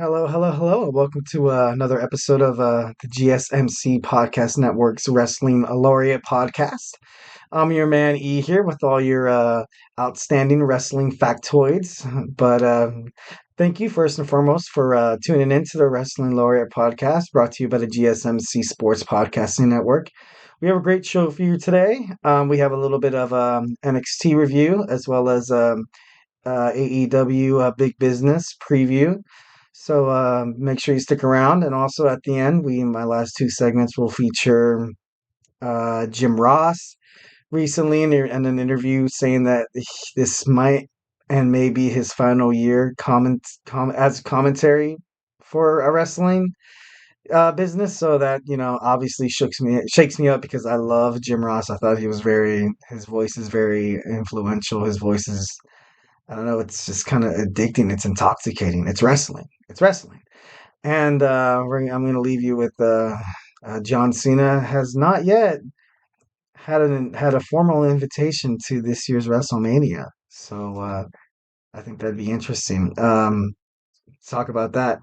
Hello, hello, hello, and welcome to another episode of the GSMC Podcast Network's Wrestling Laureate Podcast. I'm your man E here with all your outstanding wrestling factoids. But thank you first and foremost for tuning in to the Wrestling Laureate Podcast brought to you by the GSMC Sports Podcasting Network. We have a great show for you today. We have a little bit of NXT review as well as AEW Big Business preview. So make sure you stick around. And also at the end, my last two segments will feature Jim Ross recently in an interview saying that this might and may be his final year as commentary for a wrestling business. So that obviously shakes me up because I love Jim Ross. I thought his voice is very influential. His voice is, I don't know, it's just kind of addicting. It's intoxicating. It's wrestling. It's wrestling. And I'm going to leave you with John Cena has not yet had a formal invitation to this year's WrestleMania. So I think that'd be interesting. Talk about that.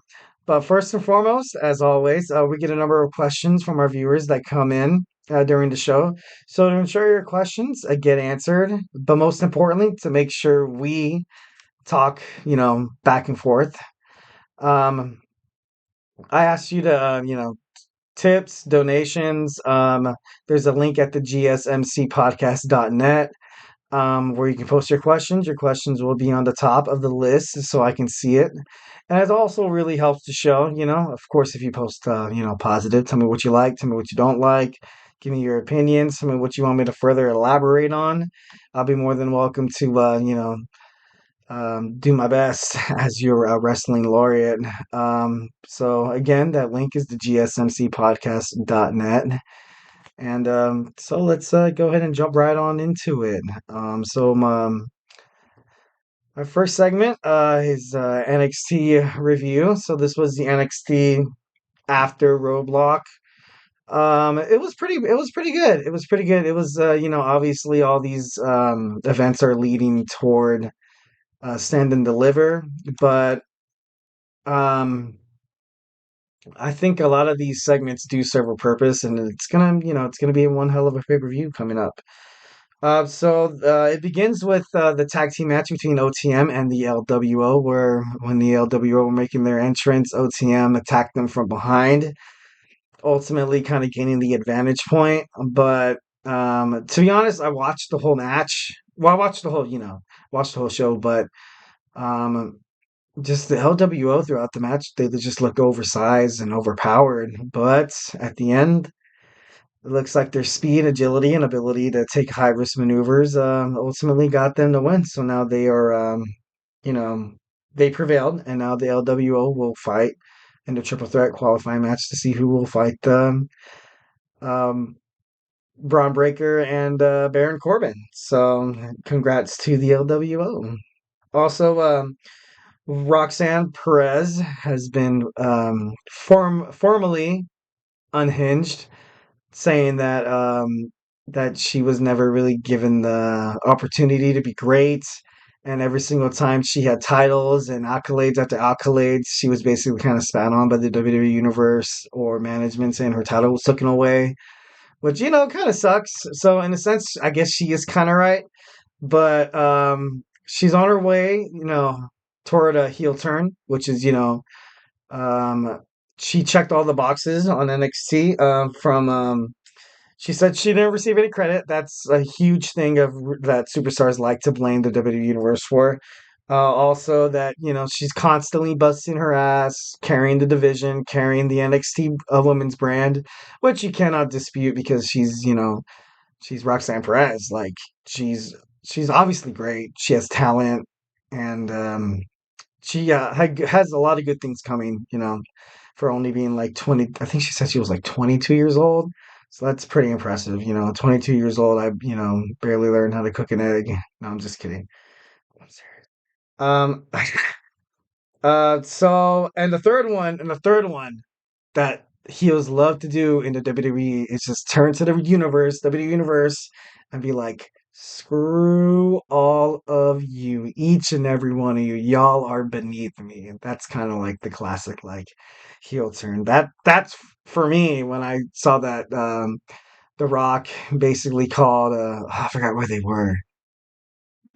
But first and foremost, as always, we get a number of questions from our viewers that come in during the show. So to ensure your questions get answered, but most importantly, to make sure we talk, back and forth. I asked you to, tips, donations. There's a link at the gsmcpodcast.net where you can post your questions. Your questions will be on the top of the list so I can see it. And it also really helps the show, Of course, if you post, positive, tell me what you like, tell me what you don't like, give me your opinions, tell me what you want me to further elaborate on. I'll be more than welcome to, do my best as your wrestling laureate. So again, that link is the gsmcpodcast.net. And so let's go ahead and jump right on into it. My first segment is NXT review. So this was the NXT after Roadblock. It was pretty good. It was pretty good. It was, obviously all these events are leading toward Stand and Deliver, but um, I think a lot of these segments do serve a purpose, and it's gonna be one hell of a pay-per-view coming up. It begins with the tag team match between OTM and the LWO, where when the LWO were making their entrance, OTM attacked them from behind, ultimately kind of gaining the advantage point. But to be honest, I watched the whole match. Well, I watched the whole show, but um, just the LWO throughout the match, they just look oversized and overpowered. But at the end, it looks like their speed, agility, and ability to take high risk maneuvers ultimately got them to win. So now they are, you know, they prevailed, and now the LWO will fight in the triple threat qualifying match to see who will fight um, Braun Breaker and Baron Corbin. So congrats to the LWO. Also, Roxanne Perez has been formally unhinged, saying that she was never really given the opportunity to be great, and every single time she had titles and accolades after accolades, she was basically kind of spat on by the WWE Universe or management, saying her title was taken away, which kind of sucks. So in a sense, I guess she is kind of right, but she's on her way, toward a heel turn, which is um, she checked all the boxes on NXT. She said she didn't receive any credit. That's a huge thing that superstars like to blame the WWE Universe for. Also, that she's constantly busting her ass, carrying the division, carrying the NXT women's brand, which you cannot dispute because she's Roxanne Perez. Like she's she's obviously great. She has talent, and she has a lot of good things coming. For only being like 20. I think she said she was like 22 years old. So that's pretty impressive. 22 years old. I barely learned how to cook an egg. No, I'm just kidding. I'm serious. Um. And the third one that heels love to do in the WWE is just turn to the WWE Universe, and be like, Screw all of you, each and every one of you. Y'all are beneath me. And that's kind of like the classic like heel turn. That's for me when I saw that The Rock basically called I forgot where they were.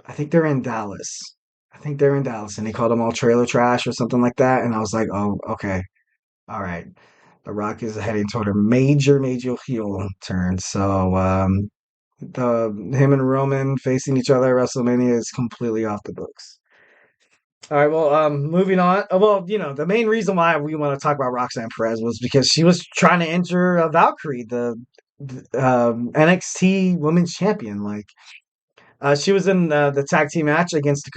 I think they're in Dallas. I think they're in Dallas and he called them all trailer trash or something like that. And I was like, oh, okay. All right. The Rock is heading toward a major heel turn. So the him and Roman facing each other at WrestleMania is completely off the books. All right, well, moving on. Well, the main reason why we want to talk about Roxanne Perez was because she was trying to enter Valkyrie, the NXT Women's Champion. Like, she was in the tag team match against the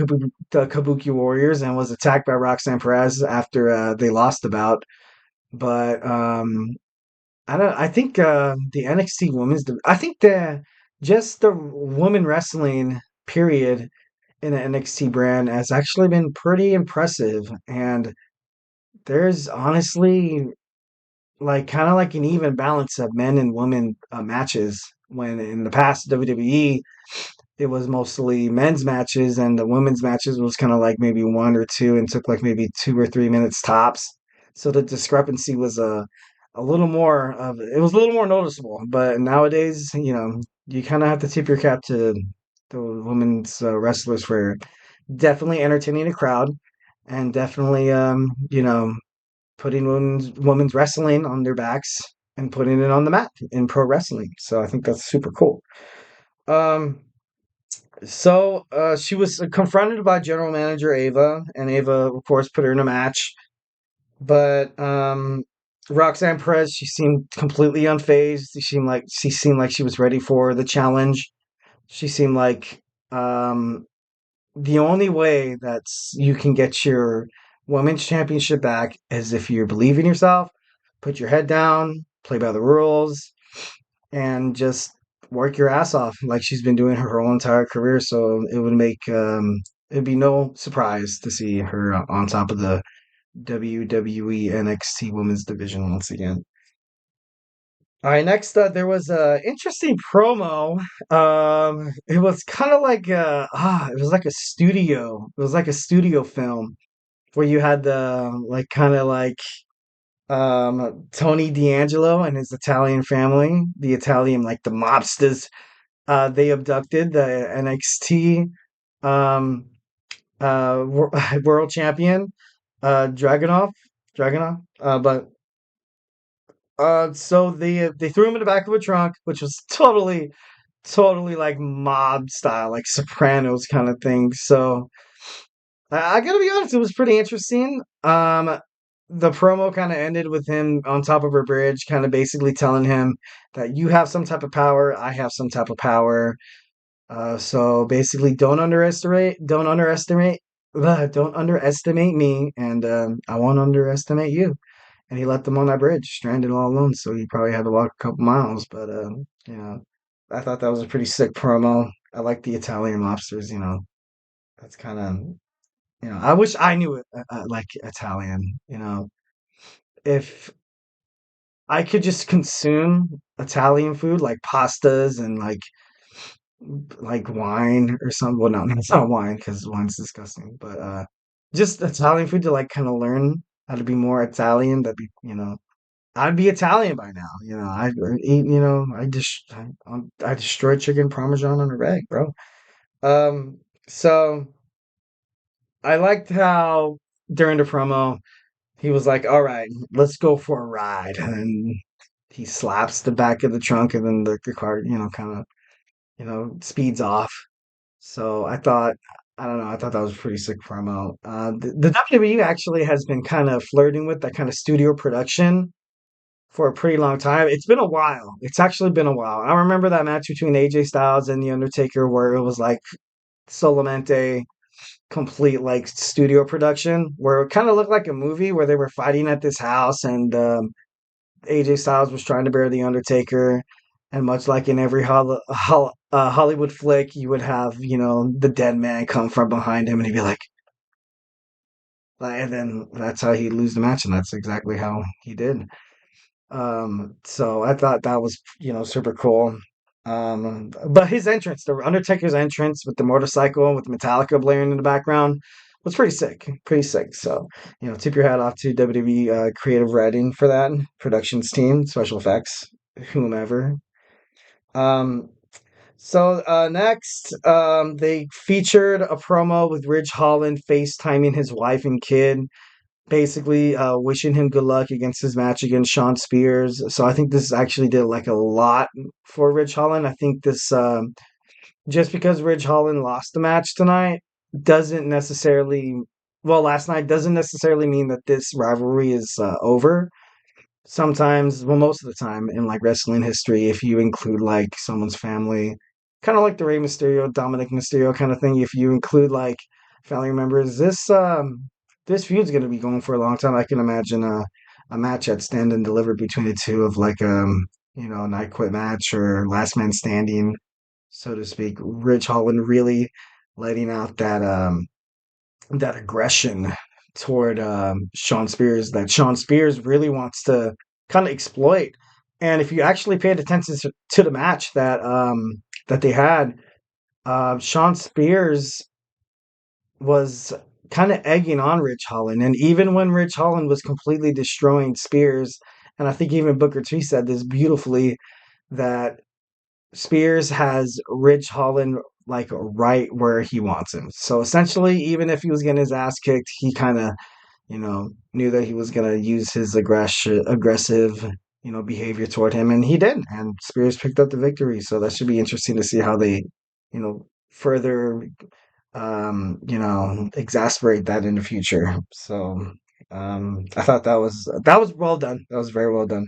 Kabuki Warriors and was attacked by Roxanne Perez after they lost the bout. But I don't. I think the NXT Women's. I think the woman wrestling period in the NXT brand has actually been pretty impressive. And there's honestly like kind of like an even balance of men and women matches. When in the past WWE, it was mostly men's matches, and the women's matches was kind of like maybe one or two, and took like maybe 2 or 3 minutes tops. So the discrepancy was a little more of it was a little more noticeable. But nowadays, you kind of have to tip your cap to the women's wrestlers for definitely entertaining a crowd and definitely putting women's wrestling on their backs and putting it on the map in pro wrestling. So I think that's super cool. Um, so she was confronted by general manager Ava, and Ava, of course, put her in a match. But Roxanne Perez, she seemed completely unfazed. She seemed like she was ready for the challenge. She seemed like the only way that you can get your women's championship back is if you believe in yourself, put your head down, play by the rules, and just work your ass off like she's been doing her whole entire career. So it'd be no surprise to see her on top of the WWE NXT Women's Division once again. All right, next there was a interesting promo. It was kind of like it was like a studio. It was like a studio film where you had the like kind of like Tony D'Angelo and his Italian family, the Italian like the mobsters. They abducted the NXT um world champion Dragunov. Dragunov. But so they threw him in the back of a trunk, which was totally like mob style, like Sopranos kind of thing. So I gotta be honest, it was pretty interesting. The promo kind of ended with him on top of a bridge, kind of basically telling him that you have some type of power, I have some type of power. So basically, don't underestimate me, and I won't underestimate you. And he left them on that bridge, stranded all alone. So he probably had to walk a couple miles. But you know, I thought that was a pretty sick promo. I like the Italian lobsters. That's kind of I wish I knew it like Italian. If I could just consume Italian food like pastas and like wine or something. Well, no, it's not wine because wine's disgusting. But just Italian food to like kind of learn how to be more Italian. I'd be Italian by now. I'd eat. I destroy chicken parmesan on a rag, bro. So I liked how during the promo he was like, "All right, let's go for a ride," and he slaps the back of the trunk, and then the car, kind of, speeds off. So I don't know, I thought that was a pretty sick promo. The WWE actually has been kind of flirting with that kind of studio production for a pretty long time. It's been a while. It's actually been a while. I remember that match between AJ Styles and The Undertaker where it was like Solamente complete like studio production where it kind of looked like a movie where they were fighting at this house and AJ Styles was trying to bury the Undertaker, and much like in every Hollywood flick, you would have the dead man come from behind him, and he'd be and then that's how he'd lose the match, and that's exactly how he did. So I thought that was super cool. But his entrance, the Undertaker's entrance with the motorcycle with Metallica blaring in the background, was pretty sick. Pretty sick. So, tip your hat off to WWE creative writing for that, productions team, special effects, whomever. Um, next, they featured a promo with Ridge Holland FaceTiming his wife and kid, basically wishing him good luck against his match against Shawn Spears. So I think this actually did like a lot for Ridge Holland. I think this just because Ridge Holland lost the match tonight doesn't necessarily, well, last night doesn't necessarily mean that this rivalry is over. Sometimes, well, most of the time in like wrestling history, if you include like someone's family, kind of like the Rey Mysterio, Dominic Mysterio kind of thing, if you include like family members, this feud's gonna be going for a long time. I can imagine a match at Stand and Deliver between the two of like a night quit match or last man standing, so to speak. Ridge Holland really letting out that aggression toward Shawn Spears that Shawn Spears really wants to kind of exploit. And if you actually paid attention to the match that they had, Shawn Spears was kind of egging on Rich Holland, and even when Rich Holland was completely destroying Spears, and I think even Booker T said this beautifully that Spears has Ridge Holland like right where he wants him. So essentially, even if he was getting his ass kicked, he kind of knew that he was gonna use his aggressive, behavior toward him, and he did. And Spears picked up the victory. So that should be interesting to see how they, further, exasperate that in the future. So, I thought that was well done. That was very well done.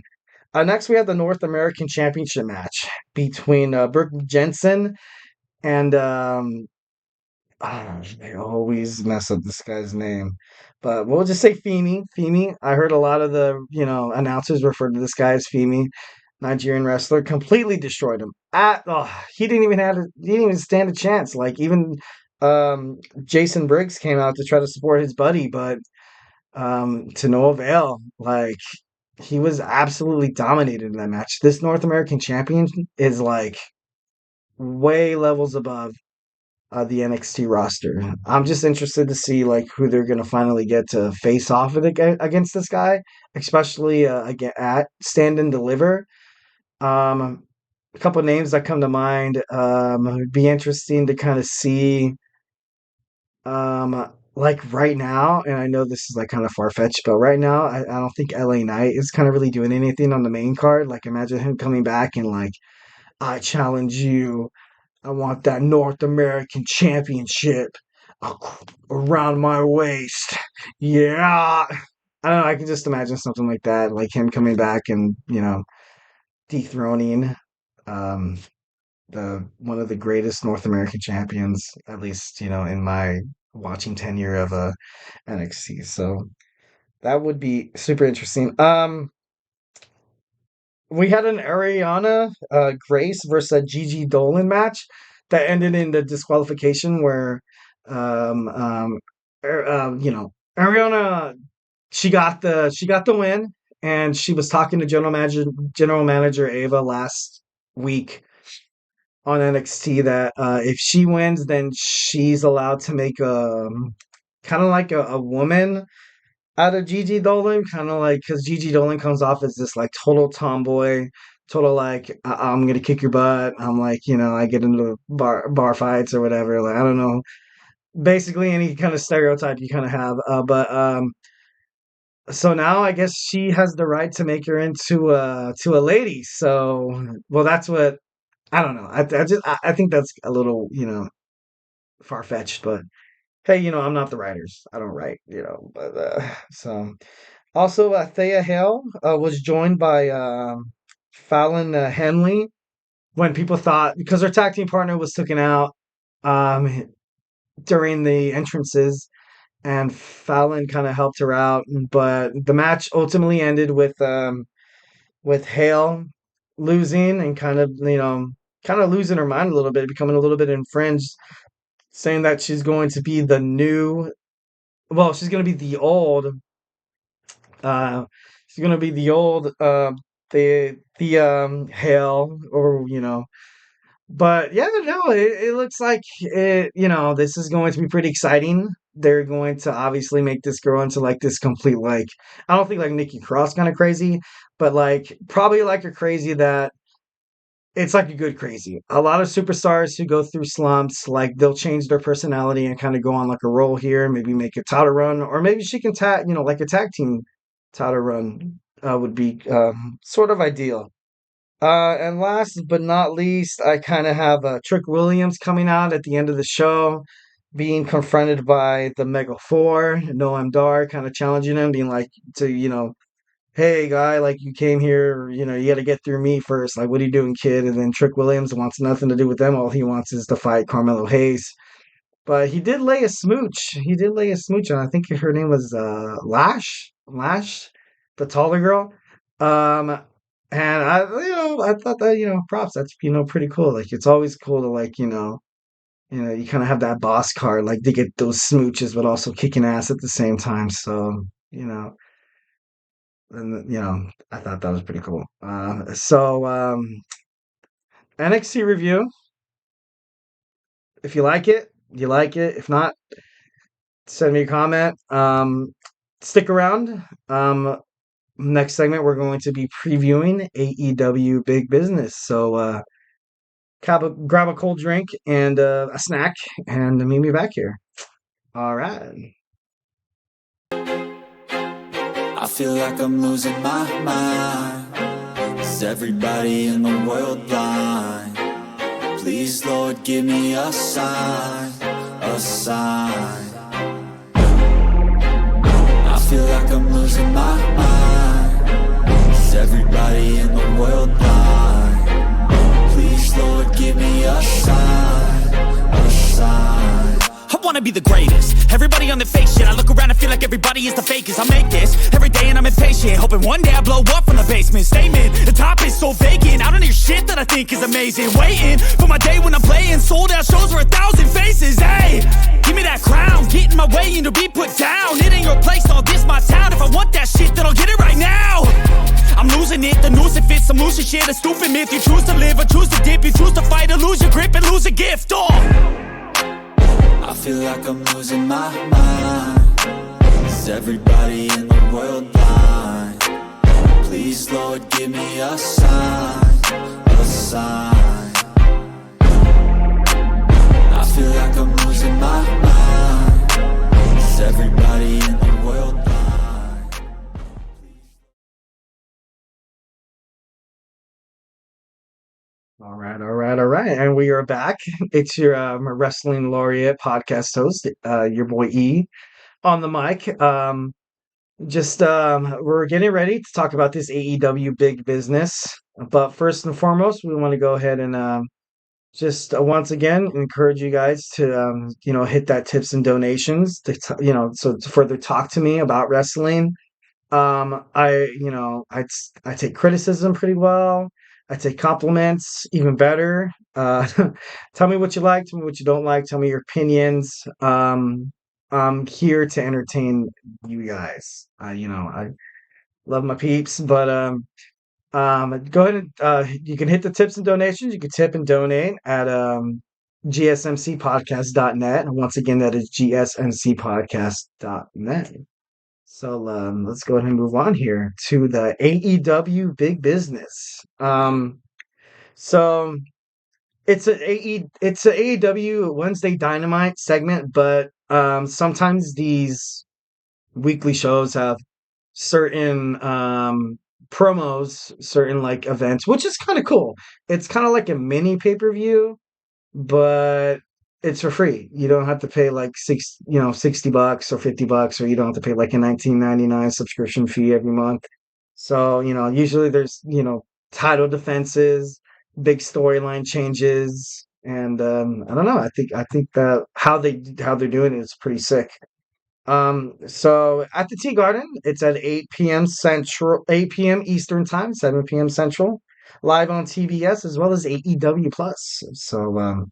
Next, we have the North American Championship match between Brooke Jensen and I always mess up this guy's name, but we'll just say Femi. Femi. I heard a lot of the announcers refer to this guy as Femi, Nigerian wrestler. Completely destroyed him. He didn't even stand a chance. Like even Jason Briggs came out to try to support his buddy, but to no avail. Like he was absolutely dominated in that match. This North American champion is like way levels above the NXT roster. I'm just interested to see like who they're gonna finally get to face off with against this guy, especially again at Stand and Deliver. A couple names that come to mind. It'd be interesting to kind of see like right now, and I know this is like kind of far fetched, but right now I don't think LA Knight is kind of really doing anything on the main card. Like imagine him coming back and like I challenge you. I want that North American Championship around my waist. Yeah. I don't know. I can just imagine something like that, like him coming back and, dethroning um, the one of the greatest North American champions, at least, in my watching tenure of NXT. So that would be super interesting. We had an Ariana Grace versus a Gigi Dolan match that ended in the disqualification where, um, um, Ariana she got the win, and she was talking to General Manager Ava last week on NXT that if she wins, then she's allowed to make a kind of like a woman out of Gigi Dolan, kind of like because Gigi Dolan comes off as this like total tomboy, total like I'm gonna kick your butt. I'm like I get into bar fights or whatever. Like I don't know, basically any kind of stereotype you kind of have. But so now I guess she has the right to make her into to a lady. So well, that's what I don't know. I think that's a little far fetched, but hey, I'm not the writers. I don't write, but so. Also, Thea Hale was joined by Fallon Henley when people thought because her tag team partner was taken out um, during the entrances, and Fallon kind of helped her out. But the match ultimately ended with Hale losing and kind of losing her mind a little bit, becoming a little bit infringed, saying that she's going to be the new, well, she's going to be the old. Uh, the old the Hale or But yeah, no, it looks like it, this is going to be pretty exciting. They're going to obviously make this grow into like this complete, like, I don't think like Nikki Cross kind of crazy, but like probably like a crazy that it's like a good crazy. A lot of superstars who go through slumps, like they'll change their personality and kind of go on like a roll here, maybe make a title run, or maybe she can like a tag team title run would be sort of ideal. And last but not least, I kind of have Trick Williams coming out at the end of the show, being confronted by the Mega Four, Noam Dar, kind of challenging him, being like, hey, guy, like you came here, you got to get through me first. Like, what are you doing, kid? And then Trick Williams wants nothing to do with them. All he wants is to fight Carmelo Hayes. But he did lay a smooch. He did lay a smooch, and I think her name was Lash, the taller girl. Um, and I thought that props. That's pretty cool. Like it's always cool to like you kind of have that boss card, like to get those smooches, but also kicking ass at the same time. So and I thought that was pretty cool. NXT review. If you like it, you like it. If not, send me a comment. Stick around. Next segment, we're going to be previewing AEW Big Business. So grab a cold drink and a snack and meet me back here. All right. I feel like I'm losing my mind. Is everybody in the world blind? Please, Lord, give me a sign, a sign. I feel like I'm losing my mind. Is everybody in the world blind? Please, Lord, give me a sign, a sign. I wanna be the greatest. Everybody on the fake shit. I look around and feel like everybody is the fakest. I make this every day and I'm impatient, hoping one day I blow up from the basement. Statement, the top is so vacant. I don't hear shit that I think is amazing. Waiting for my day when I'm playing sold out shows for 1,000 faces. Hey, give me that crown, get in my way and to be put down. It ain't your place, all this my town. If I want that shit, then I'll get it right now. I'm losing it, the noose it fits, some losing shit, a stupid myth. You choose to live or choose to dip, you choose to fight or lose your grip and lose a gift. I feel like I'm losing my mind. Is everybody in the world blind? Please, Lord, give me a sign, a sign. I feel like I'm losing my mind. Is everybody in the world blind? All right. And we are back. It's your Wrestling Laureate podcast host, your boy E, on the mic. We're getting ready to talk about this AEW Big Business. But first and foremost, we want to go ahead and just once again encourage you guys to hit that tips and donations so to further talk to me about wrestling. I take criticism pretty well. I take compliments even better. Tell me what you like, tell me what you don't like, tell me your opinions. I'm here to entertain you guys. I love my peeps, but go ahead and you can hit the tips and donations. You can tip and donate at gsmcpodcast.net. And once again, that is gsmcpodcast.net. So let's go ahead and move on here to the AEW Big Business. So it's it's a AEW Wednesday Dynamite segment, but sometimes these weekly shows have certain promos, certain like events, which is kind of cool. It's kind of like a mini pay-per-view, but it's for free. You don't have to pay like $60 or $50, or you don't have to pay like a $19.99 subscription fee every month. So, usually there's, title defenses, big storyline changes, and I don't know. I think that how they're doing it is pretty sick. So at the Tea Garden, it's at 8 p.m. Eastern Time, 7 p.m. Central, live on TBS as well as AEW Plus. So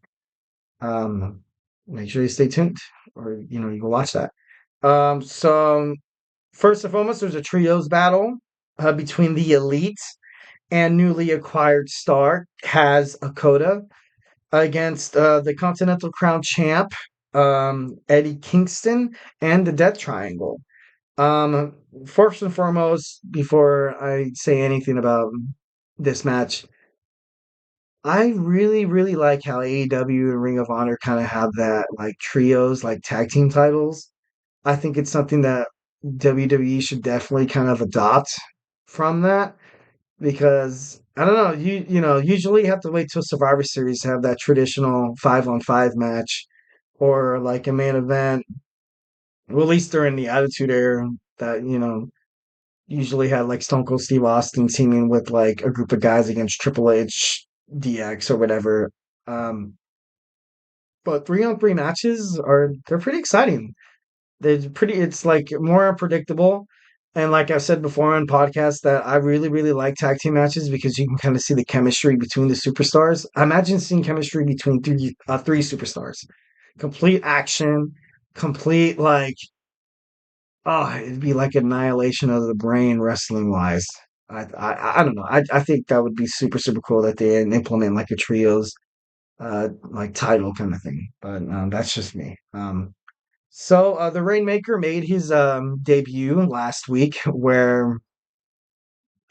make sure you stay tuned, or you can watch that. So first and foremost, there's a trios battle between the Elite and newly acquired star Kaz Okada. against the Continental Crown champ, Eddie Kingston, and the Death Triangle. Um, First and foremost, before I say anything about this match, I really, really like how AEW and Ring of Honor kind of have that like trios, like tag team titles. I think it's something that WWE should definitely kind of adopt from that because I don't know, usually you have to wait till Survivor Series to have that traditional 5-on-5 match or like a main event. Well, at least during the Attitude Era, that usually had like Stone Cold Steve Austin teaming with like a group of guys against Triple H, DX, or whatever. Um, but 3-on-3 matches they're pretty exciting. It's like more unpredictable. And like I've said before on podcasts, that I really, really like tag team matches because you can kind of see the chemistry between the superstars. I imagine seeing chemistry between three superstars. Complete action, complete like, oh, it'd be like annihilation of the brain wrestling wise. I don't know. I think that would be super, super cool that they implement like a trios like title kind of thing. But that's just me. So the Rainmaker made his debut last week, where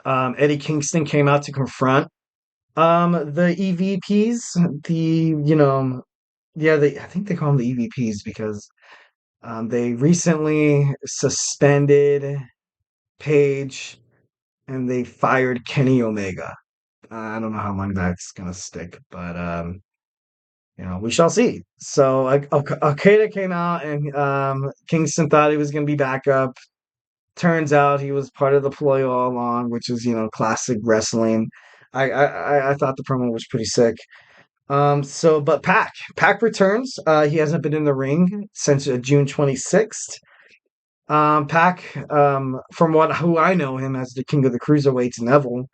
Eddie Kingston came out to confront the EVPs. I think they call them the EVPs because they recently suspended Paige and they fired Kenny Omega. I don't know how long that's gonna stick, but we shall see. So Okada came out and Kingston thought he was gonna be backup. Turns out he was part of the ploy all along, which is classic wrestling. I thought the promo was pretty sick. But Pac returns. He hasn't been in the ring since June 26th. Pac, from who I know him as the King of the Cruiserweights, Neville.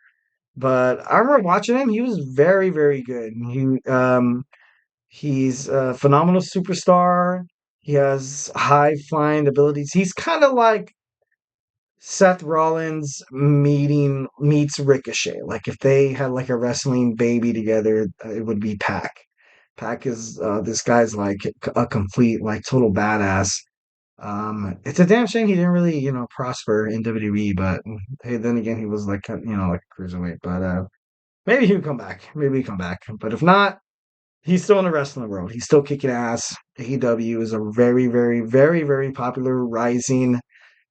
But I remember watching him. He was very, very good. He's a phenomenal superstar. He has high flying abilities. He's kind of like Seth Rollins meets Ricochet. Like if they had like a wrestling baby together, it would be Pac. Pac is this guy's like a complete like total badass. It's a damn shame he didn't really prosper in WWE, but hey, then again he was like like a cruiserweight. But maybe he would come back. Maybe he'd come back. But if not, he's still in the wrestling world. He's still kicking ass. AEW is a very, very, very, very popular rising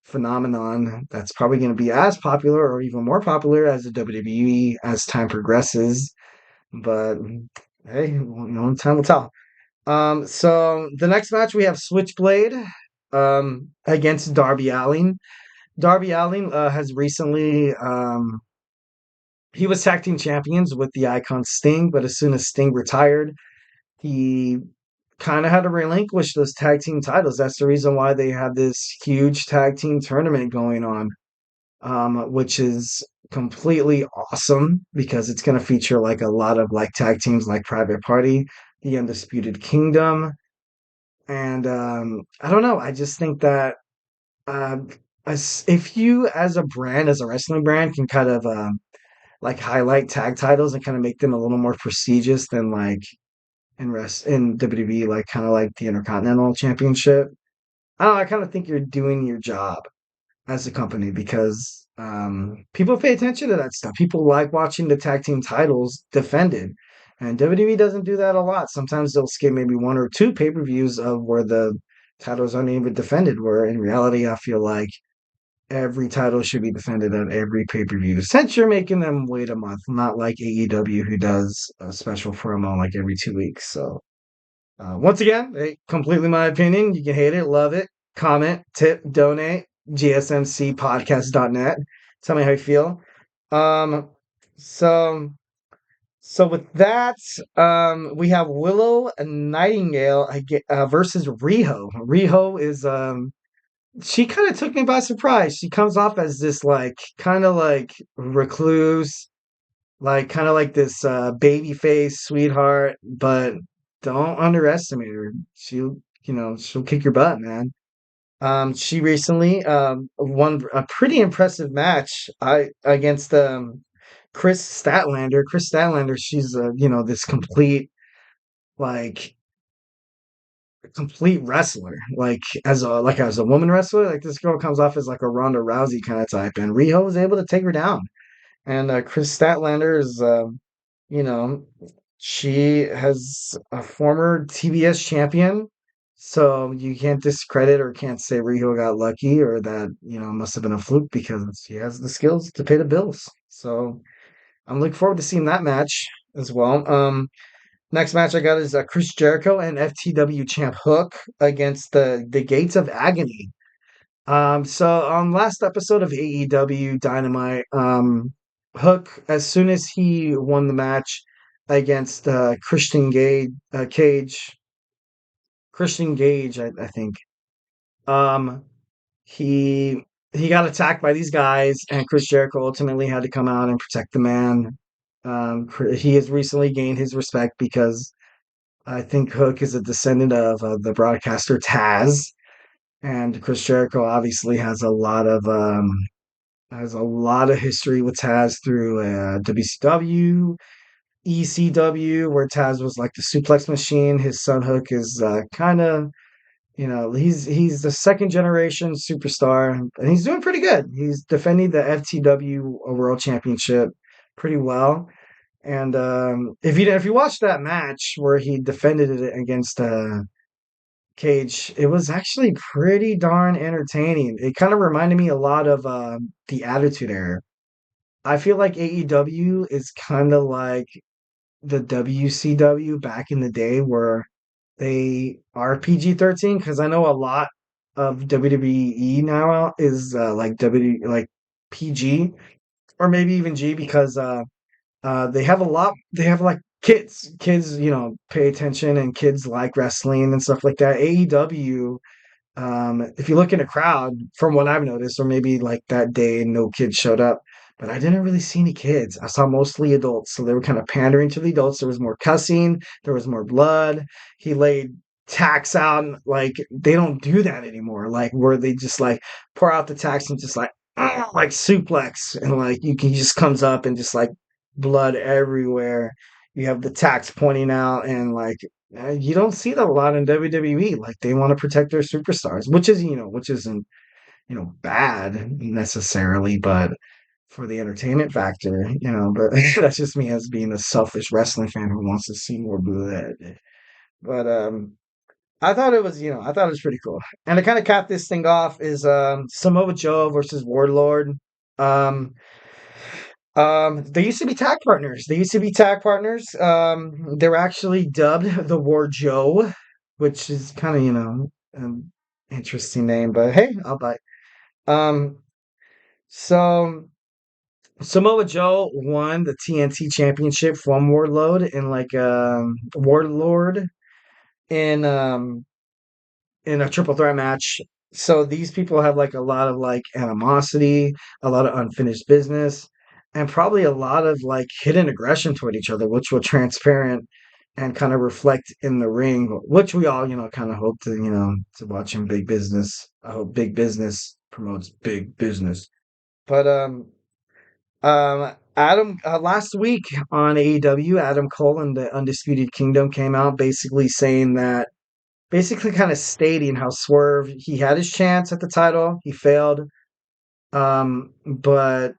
phenomenon that's probably going to be as popular or even more popular as the WWE as time progresses. But hey, time will tell. So the next match we have Switchblade against Darby Allin. Darby Allin has recently he was tag team champions with the Icon Sting, but as soon as Sting retired, he kind of had to relinquish those tag team titles. That's the reason why they have this huge tag team tournament going on, which is completely awesome because it's going to feature like a lot of like tag teams like Private Party, the Undisputed Kingdom, and I don't know. I just think that uh, if you, as a brand, as a wrestling brand, can kind of like highlight tag titles and kind of make them a little more prestigious than like in WWE, like kind of like the Intercontinental Championship. I don't know, I kind of think you're doing your job as a company because people pay attention to that stuff. People like watching the tag team titles defended. And WWE doesn't do that a lot. Sometimes they'll skip maybe one or two pay-per-views of where the titles aren't even defended, where in reality I feel like every title should be defended at every pay-per-view. Since you're making them wait a month, not like AEW who does a special promo like every 2 weeks. So once again, completely my opinion. You can hate it, love it, comment, tip, donate, GSMCpodcast.net. Tell me how you feel. Um, so, so with that, we have Willow Nightingale versus Riho. Riho is, she kind of took me by surprise. She comes off as this, like, kind of like recluse, like kind of like this baby face sweetheart, but don't underestimate her. She'll kick your butt, man. She recently won a pretty impressive match against Chris Statlander. Chris Statlander, she's this complete like a complete wrestler. Like as a woman wrestler, like this girl comes off as like a Ronda Rousey kind of type, and Riho was able to take her down. And Chris Statlander is, you know, she has a former TBS champion, so you can't discredit or can't say Riho got lucky or that, must have been a fluke because she has the skills to pay the bills. So I'm looking forward to seeing that match as well. Next match I got is Chris Jericho and FTW champ Hook against the Gates of Agony. So on last episode of AEW Dynamite, Hook, as soon as he won the match against Christian Gage, I think, um, he he got attacked by these guys, and Chris Jericho ultimately had to come out and protect the man. He has recently gained his respect because I think Hook is a descendant of the broadcaster Taz, and Chris Jericho obviously has a lot of history with Taz through WCW, ECW, where Taz was like the suplex machine. His son Hook is kind of, he's the second generation superstar, and he's doing pretty good. He's defending the FTW World Championship pretty well. And if you watch that match where he defended it against Cage, it was actually pretty darn entertaining. It kind of reminded me a lot of the Attitude Era. I feel like AEW is kind of like the WCW back in the day where they are PG-13 because I know a lot of WWE now is like PG or maybe even G because they have like kids, pay attention and kids like wrestling and stuff like that. AEW, if you look in a crowd, from what I've noticed, or maybe like that day no kids showed up, but I didn't really see any kids. I saw mostly adults, so they were kind of pandering to the adults. There was more cussing, there was more blood. He laid tacks out, and like they don't do that anymore. Like where they just like pour out the tacks and just like suplex, and like he just comes up and just like blood everywhere. You have the tacks pointing out, and like you don't see that a lot in WWE. Like they want to protect their superstars, which isn't bad necessarily, but for the entertainment factor, but that's just me as being a selfish wrestling fan who wants to see more blood. But I thought it was pretty cool. And to kind of cap this thing off is Samoa Joe versus Warlord. Um they used to be tag partners. They were actually dubbed the War Joe, which is kind of, an interesting name, but hey, I'll bite. Um, so Samoa Joe won the TNT Championship from Warlord in in a triple threat match. So these people have like a lot of like animosity, a lot of unfinished business, and probably a lot of like hidden aggression toward each other, which will transparent and kind of reflect in the ring, which we all, kind of hope to watch in big business. I hope big business promotes big business. But Adam last week on AEW, Adam Cole and the Undisputed Kingdom came out basically kind of stating how Swerve he had his chance at the title, he failed. But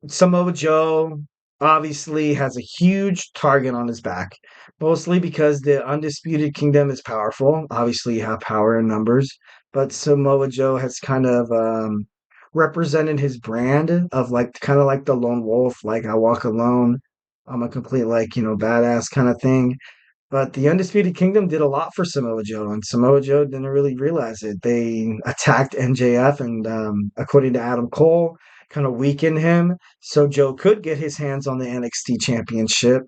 Samoa Joe obviously has a huge target on his back, mostly because the Undisputed Kingdom is powerful. Obviously, you have power in numbers, but Samoa Joe has kind of represented his brand of like kind of like the lone wolf, like I walk alone. I'm a complete like badass kind of thing. But the Undisputed Kingdom did a lot for Samoa Joe, and Samoa Joe didn't really realize it. They attacked MJF, and according to Adam Cole, kind of weakened him so Joe could get his hands on the NXT Championship.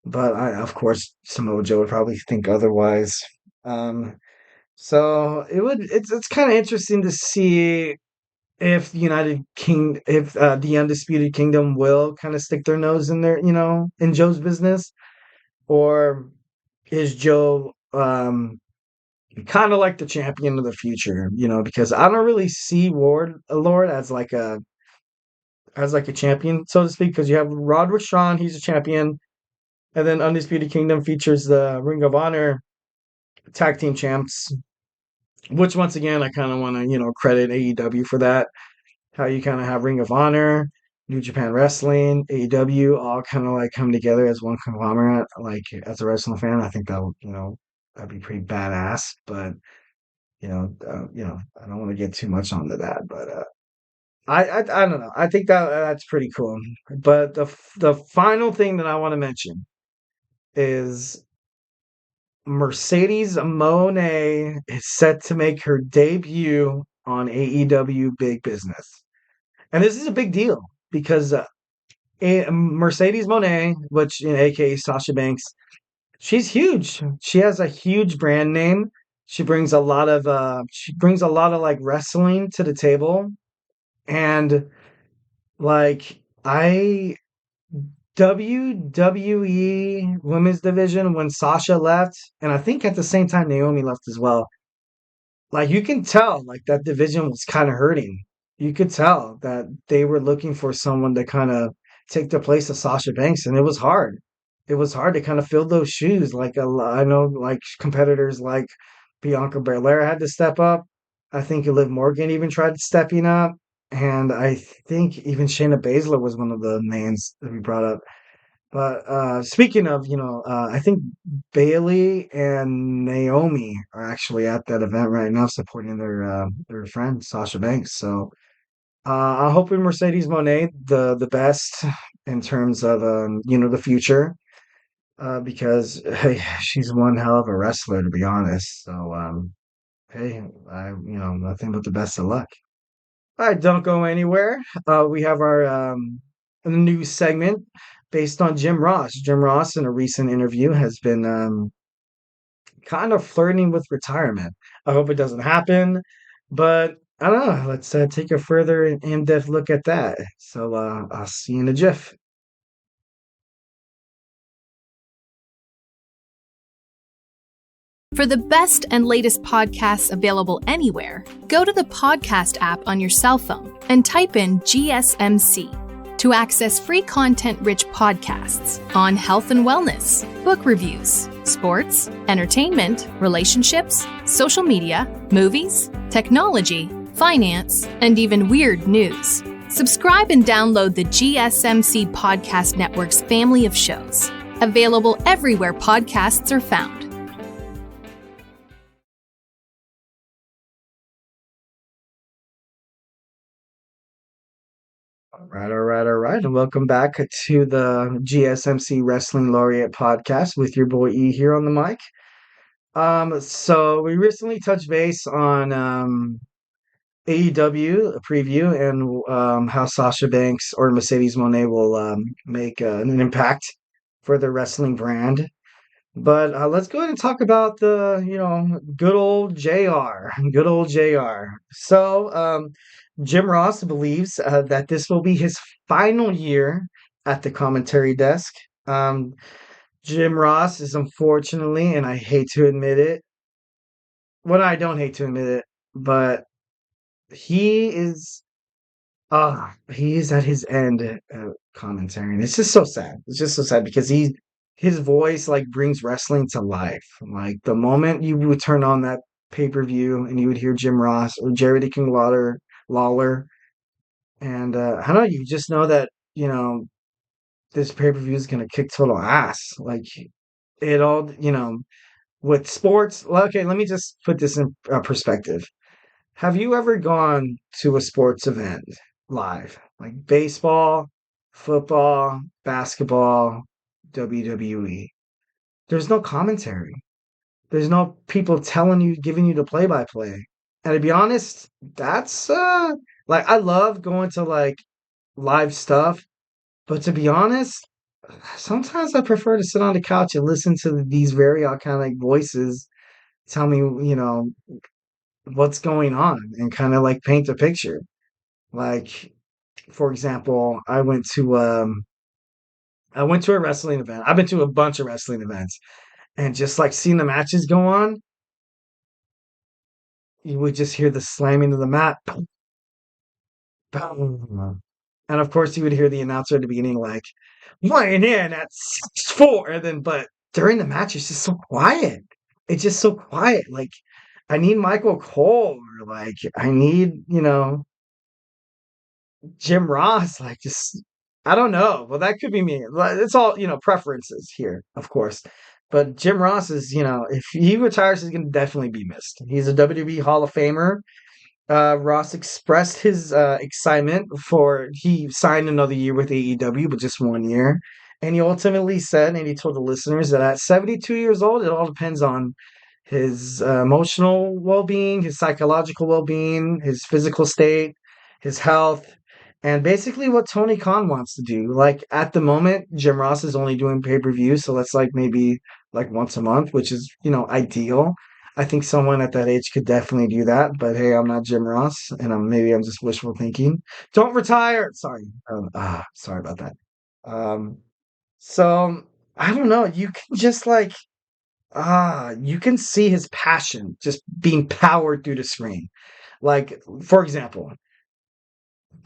But of course, Samoa Joe would probably think otherwise. So it's kind of interesting to see if the Undisputed Kingdom will kind of stick their nose in there, in Joe's business, or is Joe kind of like the champion of the future, because I don't really see Lord as like a champion, so to speak, because you have Roderick Strong, he's a champion. And then Undisputed Kingdom features the Ring of Honor tag team champs, which once again I kind of want to credit AEW for that. How you kind of have Ring of Honor, New Japan Wrestling, AEW, all kind of like come together as one conglomerate. Like as a wrestling fan, I think that would, that'd be pretty badass. But I don't want to get too much onto that. But I don't know. I think that's pretty cool. But the final thing that I want to mention is Mercedes Moné is set to make her debut on AEW Big Business. And this is a big deal because Mercedes Moné, which aka Sasha Banks, she's huge. She has a huge brand name. She brings a lot of like wrestling to the table. And like I WWE Women's Division when Sasha left, and I think at the same time Naomi left as well. Like you can tell, like that division was kind of hurting. You could tell that they were looking for someone to kind of take the place of Sasha Banks, and it was hard. It was hard to kind of fill those shoes. Like I know, like competitors like Bianca Belair had to step up. I think Liv Morgan even tried stepping up, and I think even Shayna Baszler was one of the names that we brought up. But speaking of, I think Bailey and Naomi are actually at that event right now, supporting their friend Sasha Banks. So I'm hoping Mercedes Moné the best in terms of the future, because hey, she's one hell of a wrestler to be honest. So hey, nothing but the best of luck. All right, don't go anywhere. We have our new segment based on Jim Ross. Jim Ross, in a recent interview, has been kind of flirting with retirement. I hope it doesn't happen, but I don't know. Let's take a further in-depth look at that. So I'll see you in a jiff. For the best and latest podcasts available anywhere, go to the podcast app on your cell phone and type in GSMC to access free content-rich podcasts on health and wellness, book reviews, sports, entertainment, relationships, social media, movies, technology, finance, and even weird news. Subscribe and download the GSMC Podcast Network's family of shows, available everywhere podcasts are found. All right, and welcome back to the GSMC Wrestling Laureate Podcast with your boy E here on the mic. So we recently touched base on AEW a preview and how Sasha Banks or Mercedes Moné will make an impact for the wrestling brand. But let's go ahead and talk about the good old JR, good old JR. So Jim Ross believes that this will be his final year at the commentary desk. Jim Ross is unfortunately, and I hate to admit it, well, I don't hate to admit it, but he is he is at his end commentary, and it's just so sad. It's just so sad because his voice like brings wrestling to life. Like the moment you would turn on that pay-per-view and you would hear Jim Ross or Jerry the King Lawler, and I don't know, you just know that this pay-per-view is gonna kick total ass. Like it all, with sports. Well, okay, let me just put this in perspective. Have you ever gone to a sports event live, like baseball, football, basketball, WWE? There's no commentary. There's no people telling you, giving you the play-by-play. And to be honest, that's like I love going to like live stuff, but to be honest, sometimes I prefer to sit on the couch and listen to these very iconic voices tell me, what's going on and kind of like paint a picture. Like, for example, I went to a wrestling event. I've been to a bunch of wrestling events, and just like seeing the matches go on, you would just hear the slamming of the mat. Boom, boom. And of course, you would hear the announcer at the beginning, like, weighing in at 6'4", and then, but during the match, it's just so quiet. It's just so quiet. Like, I need Michael Cole, or like, I need, Jim Ross, like, just, I don't know. Well, that could be me. It's all, preferences here, of course. But Jim Ross is, if he retires, he's going to definitely be missed. He's a WWE Hall of Famer. Ross expressed his excitement for he signed another year with AEW, but just 1 year. And he ultimately said, and he told the listeners that at 72 years old, it all depends on his emotional well-being, his psychological well-being, his physical state, his health, and basically what Tony Khan wants to do. Like at the moment, Jim Ross is only doing pay-per-view, so that's like maybe like once a month, which is, ideal. I think someone at that age could definitely do that, but hey, I'm not Jim Ross, and maybe I'm just wishful thinking. Don't retire. Sorry. Sorry about that. Um, so I don't know. You can just like you can see his passion just being powered through the screen. Like, for example,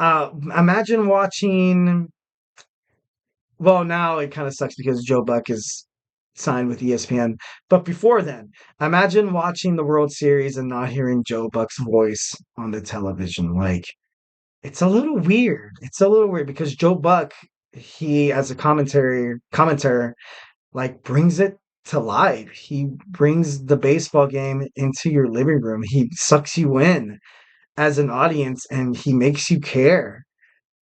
imagine watching. Well, now it kind of sucks because Joe Buck is signed with ESPN. But before then, imagine watching the World Series and not hearing Joe Buck's voice on the television. Like, it's a little weird. It's a little weird because Joe Buck, he as a commentator, like brings it to life. He brings the baseball game into your living room. He sucks you in as an audience and he makes you care.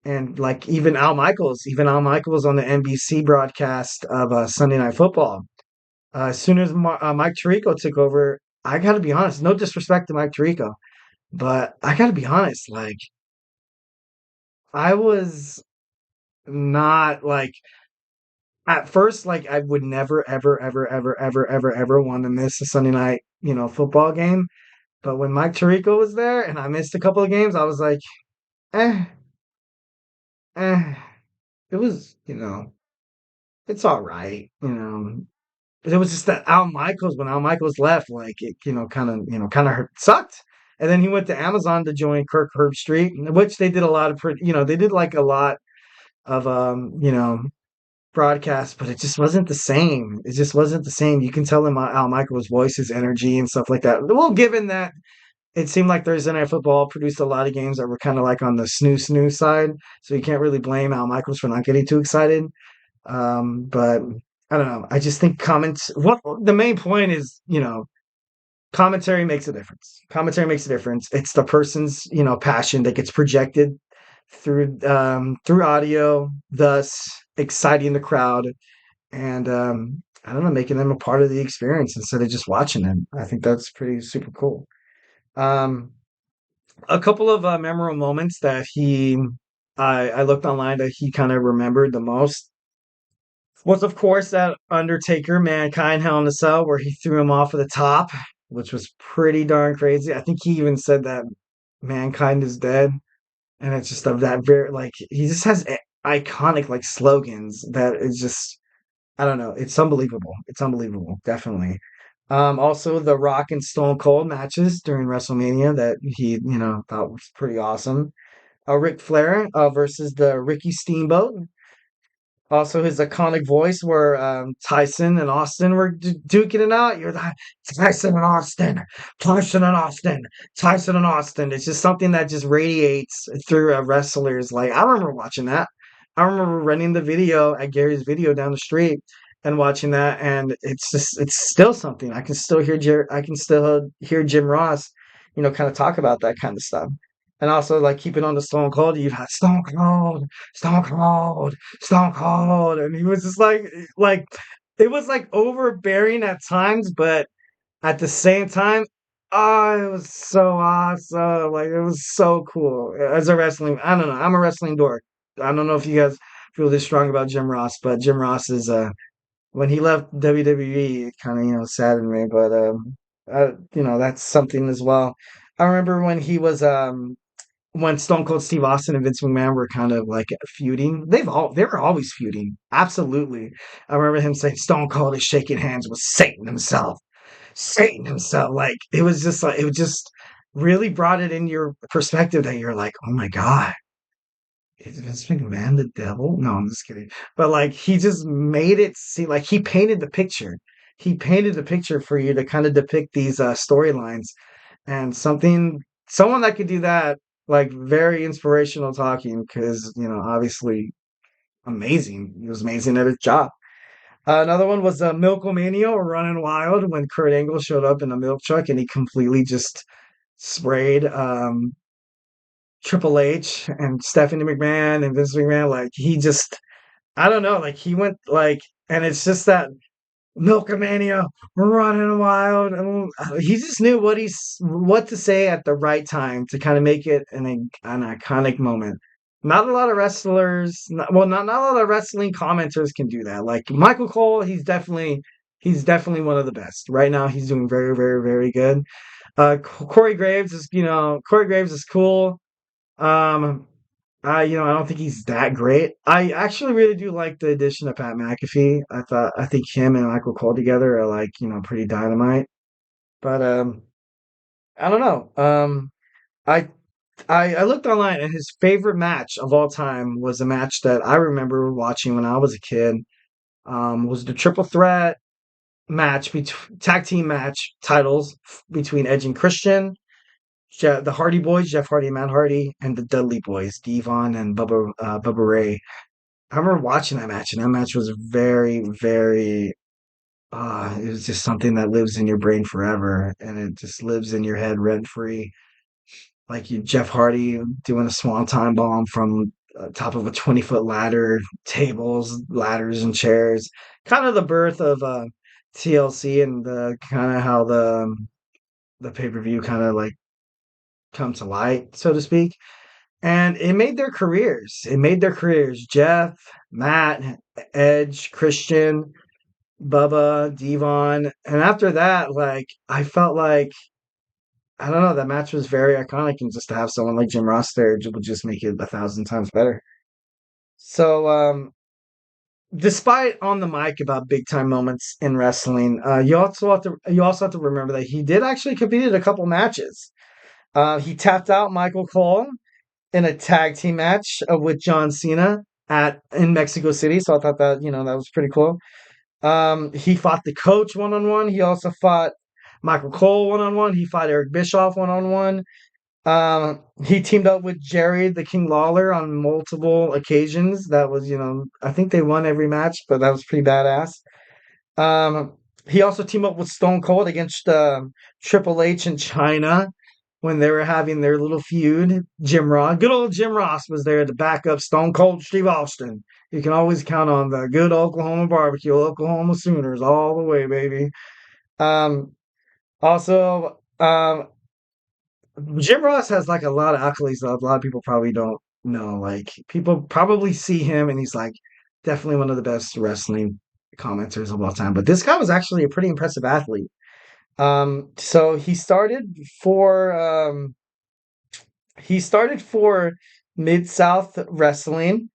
And like even Al Michaels on the NBC broadcast of Sunday Night Football. As soon as Mike Tirico took over, I got to be honest. No disrespect to Mike Tirico, but I got to be honest. Like I was not like at first. Like I would never, ever, ever, ever, ever, ever, ever want to miss a Sunday night, football game. But when Mike Tirico was there and I missed a couple of games, I was like, eh, eh. It was, it's all right. It was just that when Al Michaels left, like it, kind of sucked. And then he went to Amazon to join Kirk Herbstreit, which they did a lot of, they did like a lot of, broadcasts, but it just wasn't the same. It just wasn't the same. You can tell in Al Michaels' voice, his energy and stuff like that. Well, given that it seemed like Thursday Night Football produced a lot of games that were kind of like on the snooze side, so you can't really blame Al Michaels for not getting too excited. But I don't know. I just think comments. What the main point is, commentary makes a difference. Commentary makes a difference. It's the person's, passion that gets projected through audio, thus exciting the crowd, and I don't know, making them a part of the experience instead of just watching them. I think that's pretty super cool. Um, a couple of memorable moments that I looked online that he kind of remembered the most was, of course, that Undertaker Mankind Hell in a Cell where he threw him off of the top, which was pretty darn crazy. I think he even said that Mankind is dead, and it's just of that very like he just has iconic like slogans that is just I don't know. It's unbelievable. It's unbelievable. Definitely. Also the Rock and Stone Cold matches during WrestleMania that he, thought was pretty awesome. Ric Flair versus the Ricky Steamboat. Also, his iconic voice where Tyson and Austin were duking it out. You're the Tyson and Austin, Tyson and Austin, Tyson and Austin. It's just something that just radiates through wrestlers. Like, I remember watching that. I remember renting the video at Gary's Video down the street and watching that, and it's still something. I can still hear Jim Ross, kind of talk about that kind of stuff. And also, like, keeping on the Stone Cold, you've had Stone Cold, Stone Cold, Stone Cold, and he was just like it was like overbearing at times, but at the same time, oh, it was so awesome. Like it was so cool. As a wrestling, I don't know. I'm a wrestling dork. I don't know if you guys feel this strong about Jim Ross, but Jim Ross is when he left WWE, it kind of saddened me. But that's something as well. I remember when he was when Stone Cold Steve Austin and Vince McMahon were kind of like feuding. They were always feuding. Absolutely. I remember him saying Stone Cold is shaking hands with Satan himself. Satan himself. Like it was just really brought it in your perspective that you're like, oh my God. Is Vince McMahon the devil? No, I'm just kidding. But like he just made it seem like he painted the picture. He painted the picture for you to kind of depict these storylines, and someone that could do that, like very inspirational talking, because obviously amazing. He was amazing at his job. Another one was Milkomania or Running Wild when Kurt Angle showed up in a milk truck and he completely just sprayed Triple H and Stephanie McMahon and Vince McMahon. Like he just, I don't know, like he went like, and it's just that Milkomania running wild. And he just knew what to say at the right time to kind of make it an iconic moment. Not a lot of wrestlers, not a lot of wrestling commenters can do that. Like Michael Cole, he's definitely one of the best right now. He's doing very, very, very good. Corey Graves is cool. Um, I don't think he's that great. I actually really do like the addition of Pat McAfee. I think him and Michael Cole together are like, pretty dynamite. But I don't know. I I looked online and his favorite match of all time was a match that I remember watching when I was a kid. Was the triple threat match between tag team match titles between Edge and Christian, the Hardy Boys, Jeff Hardy and Matt Hardy, and the Dudley Boys, Devon and Bubba Ray. I remember watching that match, and that match was very, very. It was just something that lives in your brain forever, and it just lives in your head rent free. Like Jeff Hardy doing a swanton bomb from top of a 20-foot ladder, tables, ladders, and chairs. Kind of the birth of TLC and the kind of how the pay per view kind of like come to light, so to speak. And it made their careers. It made their careers. Jeff, Matt, Edge, Christian, Bubba, Devon. And after that, like, I felt like, I don't know, that match was very iconic. And just to have someone like Jim Ross there would just make it 1,000 times better. So, despite on the mic about big time moments in wrestling, you also have to remember that he did actually compete in a couple matches. He tapped out Michael Cole in a tag team match with John Cena at in Mexico City. So I thought that was pretty cool. He fought the coach one on one. He also fought Michael Cole one on one. He fought Eric Bischoff one on one. He teamed up with Jerry the King Lawler on multiple occasions. That was, I think they won every match, but that was pretty badass. He also teamed up with Stone Cold against Triple H in China when they were having their little feud. Good old Jim Ross was there to back up Stone Cold Steve Austin. You can always count on the good Oklahoma barbecue, Oklahoma Sooners all the way, baby. Um, also, Jim Ross has like a lot of accolades that a lot of people probably don't know. Like people probably see him and he's like definitely one of the best wrestling commenters of all time. But this guy was actually a pretty impressive athlete. So he started for Mid South Wrestling,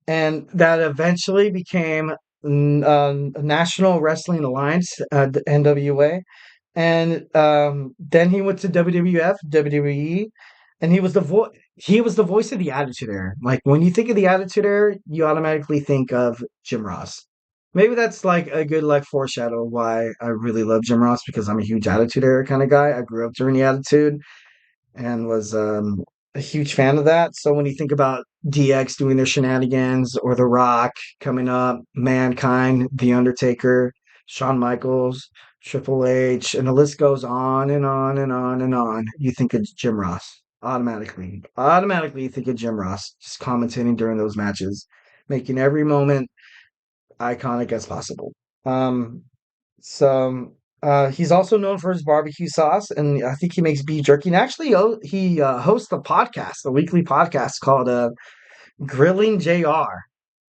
and that eventually became National Wrestling Alliance, the NWA. And then he went to WWF, WWE, and he was the voice of the Attitude Era. Like when you think of the Attitude Era, you automatically think of Jim Ross. Maybe that's like a good like foreshadow of why I really love Jim Ross, because I'm a huge Attitude Era kind of guy. I grew up during the Attitude and was a huge fan of that. So when you think about DX doing their shenanigans, or The Rock coming up, Mankind, The Undertaker, Shawn Michaels, Triple H, and the list goes on and on and on and on, you think of Jim Ross automatically. Automatically, you think of Jim Ross just commentating during those matches, making every moment iconic as possible. Um, so he's also known for his barbecue sauce, and I think he makes beef jerky. And actually, he hosts a weekly podcast called Grilling JR.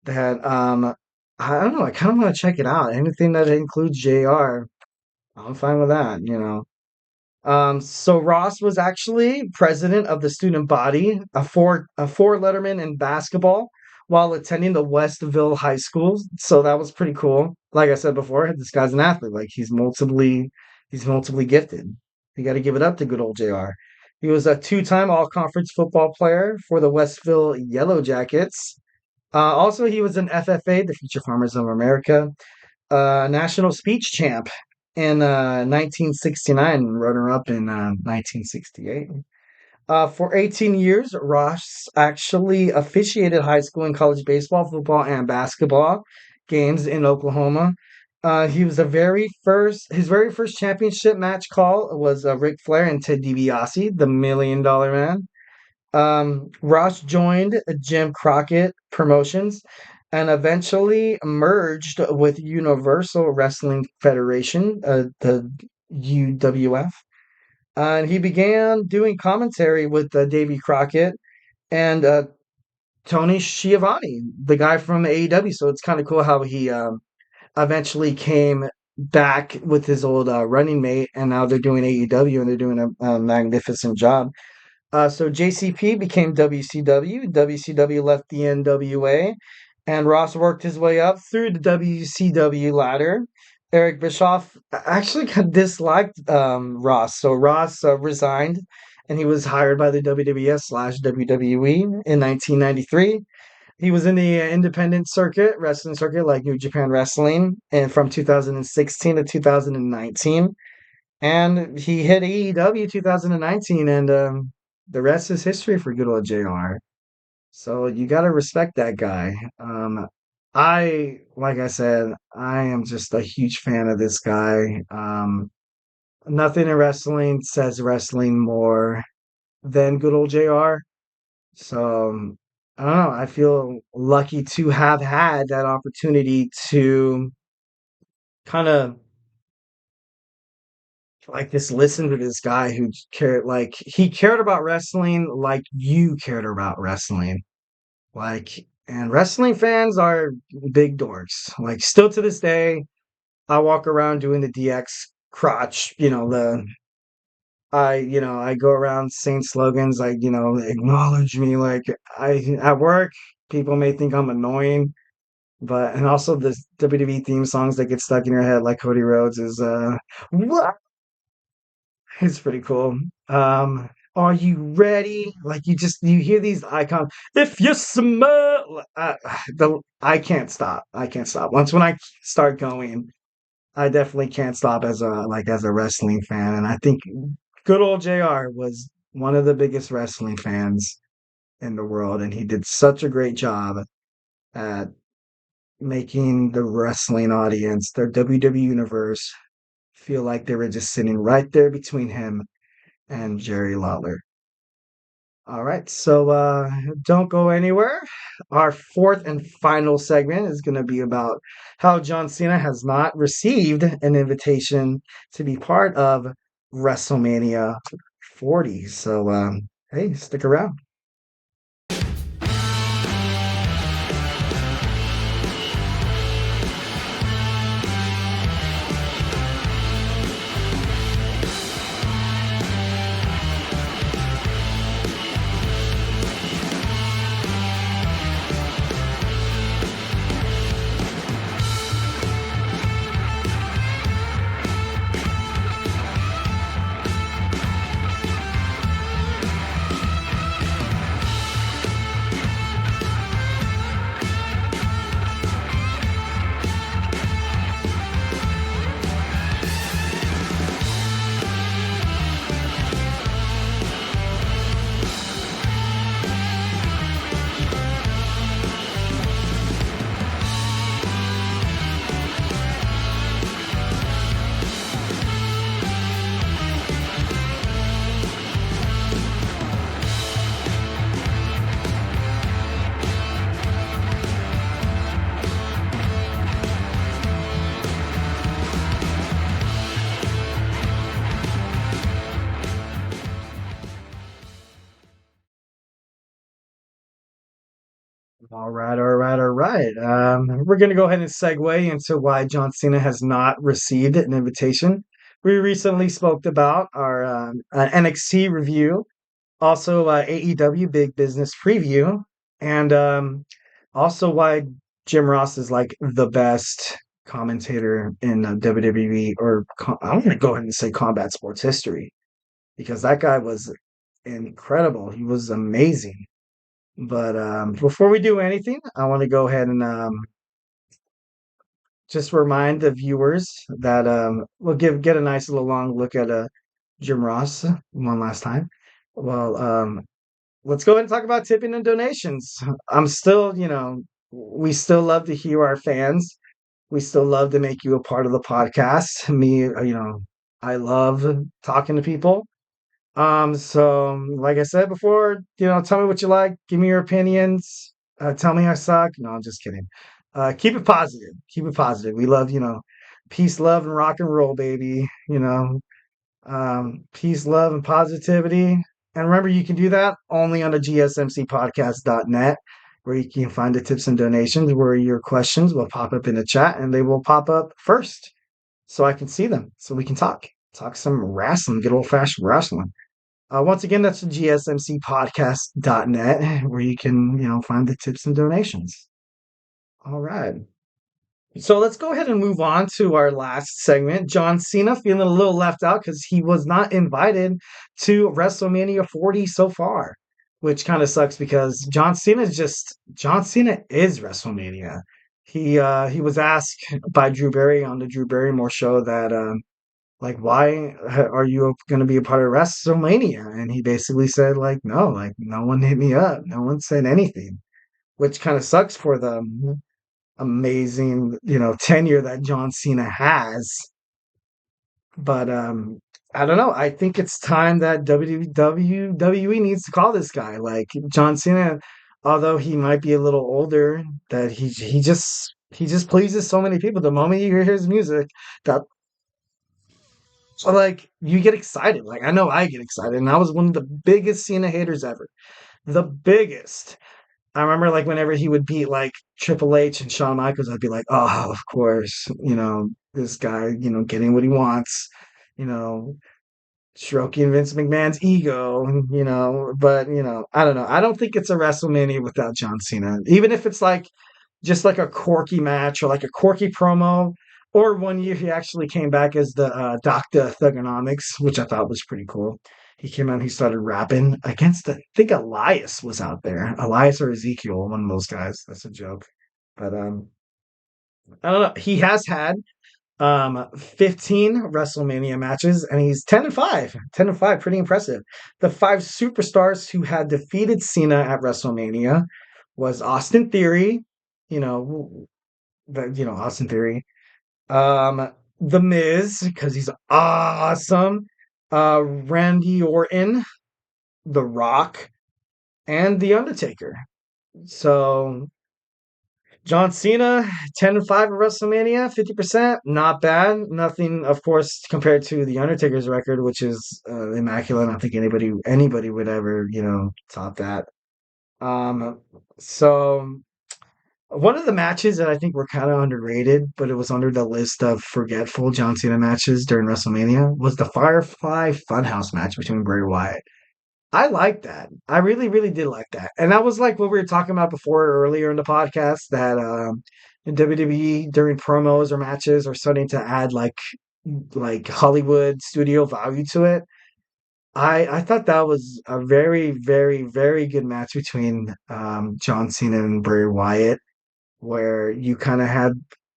That I don't know. I kind of want to check it out. Anything that includes JR, I'm fine with that. So Ross was actually president of the student body, a four letterman in basketball while attending the Westville High School. So that was pretty cool. Like I said before, this guy's an athlete. Like he's multiply gifted. You got to give it up to good old JR. He was a two-time All-Conference football player for the Westville Yellow Jackets. Also, he was an FFA, the Future Farmers of America, national speech champ in 1969, runner-up in 1968. For 18 years, Ross actually officiated high school and college baseball, football, and basketball games in Oklahoma. He was his very first championship match call was Ric Flair and Ted DiBiase, the Million Dollar Man. Ross joined Jim Crockett Promotions and eventually merged with Universal Wrestling Federation, the UWF. And he began doing commentary with Davy Crockett and Tony Schiavone, the guy from AEW. So it's kind of cool how he eventually came back with his old running mate, and now they're doing AEW and they're doing a magnificent job. So JCP became WCW. WCW left the NWA, and Ross worked his way up through the WCW ladder. Eric Bischoff actually disliked Ross, so Ross resigned, and he was hired by the WWF/WWE in 1993. He was in the independent wrestling circuit, like New Japan Wrestling, and from 2016 to 2019. And he hit AEW 2019, and the rest is history for good old JR. So you got to respect that guy. Like I said, I am just a huge fan of this guy. Nothing in wrestling says wrestling more than good old JR. So I don't know. I feel lucky to have had that opportunity to kind of like just listen to this guy who he cared about wrestling like you cared about wrestling. And wrestling fans are big dorks. Like, still to this day, I walk around doing the DX crotch, I go around saying slogans like, acknowledge me. Like, at work, people may think I'm annoying, and also the WWE theme songs that get stuck in your head, like Cody Rhodes is, what? It's pretty cool. Are you ready? Like, you hear these icons. If you smell, I can't stop. I can't stop. When I start going, I definitely can't stop as a wrestling fan. And I think good old JR was one of the biggest wrestling fans in the world, and he did such a great job at making the wrestling audience, their WWE universe, feel like they were just sitting right there between him and Jerry Lawler. All right, so don't go anywhere. Our fourth and final segment is going to be about how John Cena has not received an invitation to be part of WrestleMania 40. So, hey, stick around. All right, all right, all right. We're going to go ahead and segue into why John Cena has not received an invitation. We recently spoke about our NXT review, also AEW Big Business preview, and also why Jim Ross is like the best commentator in WWE, or I'm going to go ahead and say combat sports history, because that guy was incredible. He was amazing. But before we do anything, I want to go ahead and just remind the viewers that we'll get a nice little long look at Jim Ross one last time. Well, let's go ahead and talk about tipping and donations. I'm still, we still love to hear our fans. We still love to make you a part of the podcast. Me, I love talking to people. So like I said before, tell me what you like, give me your opinions, tell me I suck. No, I'm just kidding. Keep it positive. Keep it positive. We love, peace, love, and rock and roll, baby. Peace, love, and positivity. And remember, you can do that only on the GSMCpodcast.net, where you can find the tips and donations, where your questions will pop up in the chat and they will pop up first so I can see them, so we can talk some wrestling, good old fashioned wrestling. Once again, that's the GSMCpodcast.net, where you can, find the tips and donations. All right. So let's go ahead and move on to our last segment. John Cena feeling a little left out because he was not invited to WrestleMania 40 so far, which kind of sucks because John Cena is WrestleMania. He was asked by Drew Barry on the Drew Barrymore show that like, why are you going to be a part of WrestleMania? And he basically said, like, no, like, no one hit me up. No one said anything, which kind of sucks for the amazing, tenure that John Cena has. But I don't know. I think it's time that WWE needs to call this guy. Like, John Cena, although he might be a little older, that he just pleases so many people. The moment you hear his music, that so like you get excited. Like, I know I get excited, and I was one of the biggest Cena haters ever. The biggest. I remember like whenever he would beat like Triple H and Shawn Michaels, I'd be like, oh, of course, this guy, getting what he wants, you know, stroking Vince McMahon's ego, but I don't know. I don't think it's a WrestleMania without John Cena. Even if it's like just like a quirky match or like a quirky promo. Or one year he actually came back as the Doctor Thugonomics, which I thought was pretty cool. He came out and he started rapping against I think Elias was out there. Elias or Ezekiel, one of those guys. That's a joke. But I don't know. He has had 15 WrestleMania matches and he's 10-5. 10-5, pretty impressive. The 5 superstars who had defeated Cena at WrestleMania was Austin Theory, Austin Theory. The Miz, because he's awesome. Randy Orton, The Rock, and The Undertaker. So John Cena, 10-5 at WrestleMania, 50%, not bad. Nothing, of course, compared to The Undertaker's record, which is immaculate. I don't think anybody would ever, top that. So one of the matches that I think were kind of underrated, but it was under the list of forgetful John Cena matches during WrestleMania, was the Firefly Funhouse match between Bray Wyatt. I like that. I really, really did like that. And that was like what we were talking about before earlier in the podcast, that in WWE during promos or matches are starting to add like Hollywood studio value to it. I thought that was a very, very, very good match between John Cena and Bray Wyatt, where you kind of had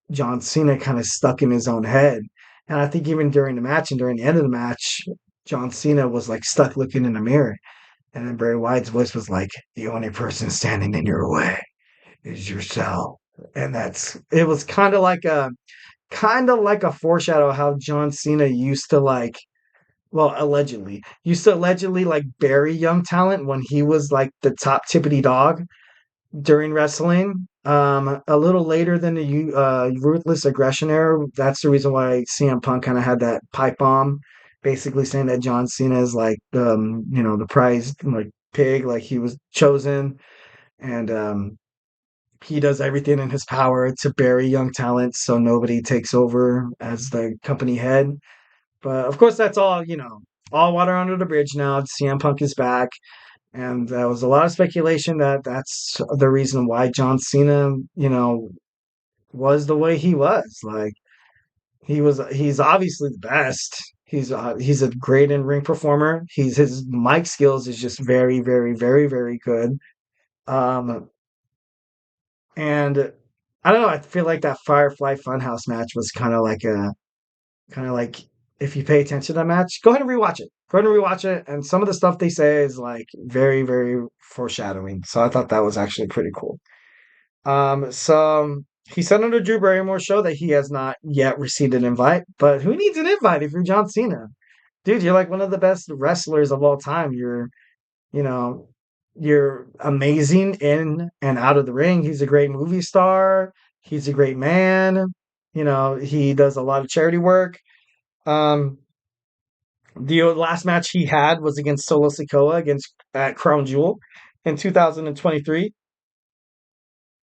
John Cena kind of stuck in his own head. And I think even during the match and during the end of the match, John Cena was like stuck looking in the mirror. And then Bray Wyatt's voice was like, the only person standing in your way is yourself. And it was kind of like a foreshadow of how John Cena used to allegedly like bury young talent when he was like the top tippity dog during wrestling. A little later than the Ruthless Aggression era, that's the reason why CM Punk kind of had that pipe bomb, basically saying that John Cena is like, the prized like pig, like he was chosen, and he does everything in his power to bury young talent so nobody takes over as the company head. But of course, that's all water under the bridge now. CM Punk is back. And there was a lot of speculation that that's the reason why John Cena, was the way he was. Like, he's obviously the best. He's a great in-ring performer. His mic skills is just very, very, very, very good. Um, and I don't know. I feel like that Firefly Funhouse match was kind of like if you pay attention to that match, go ahead and rewatch it. Go ahead and rewatch it. And some of the stuff they say is like very, very foreshadowing. So I thought that was actually pretty cool. So he said on the Drew Barrymore show that he has not yet received an invite, but who needs an invite if you're John Cena? Dude, you're like one of the best wrestlers of all time. You know, you're amazing in and out of the ring. He's a great movie star. He's a great man. He does a lot of charity work. Um, the last match he had was against Solo Sikoa at Crown Jewel in 2023.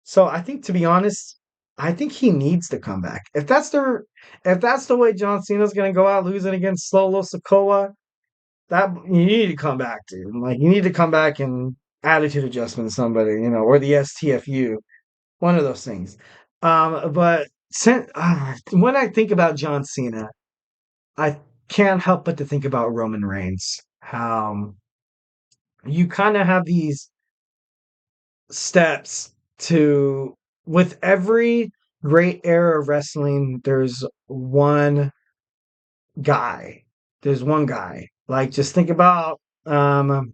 So I think, to be honest, I think he needs to come back. If that's the way John Cena's gonna go out losing against Solo Sikoa, that you need to come back, dude. Like you need to come back and attitude adjustment somebody, or the STFU, one of those things. But when I think about John Cena, I can't help but to think about Roman Reigns. How you kind of have these steps to with every great era of wrestling, guy. There's one guy. Like just think about kind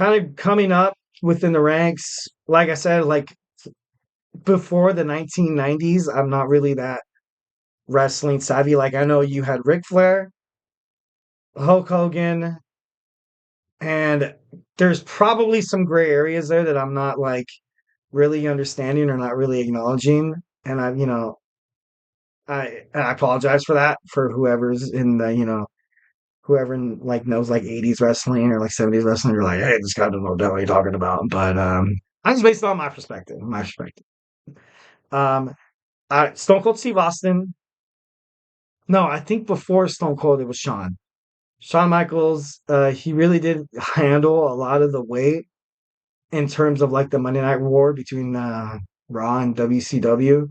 of coming up within the ranks. Like I said, like before the 1990s, I'm not really that wrestling savvy. Like I know you had Ric Flair, Hulk Hogan, and there's probably some gray areas there that I'm not like really understanding or not really acknowledging. And I apologize for that for whoever's in the, whoever like knows like 80s wrestling or like 70s wrestling. You're like, hey, this guy doesn't know what you're talking about. But I'm just based on my perspective. Um, Stone Cold Steve Austin. No, I think before Stone Cold it was Shawn. Shawn Michaels. He really did handle a lot of the weight in terms of like the Monday Night War between Raw and WCW.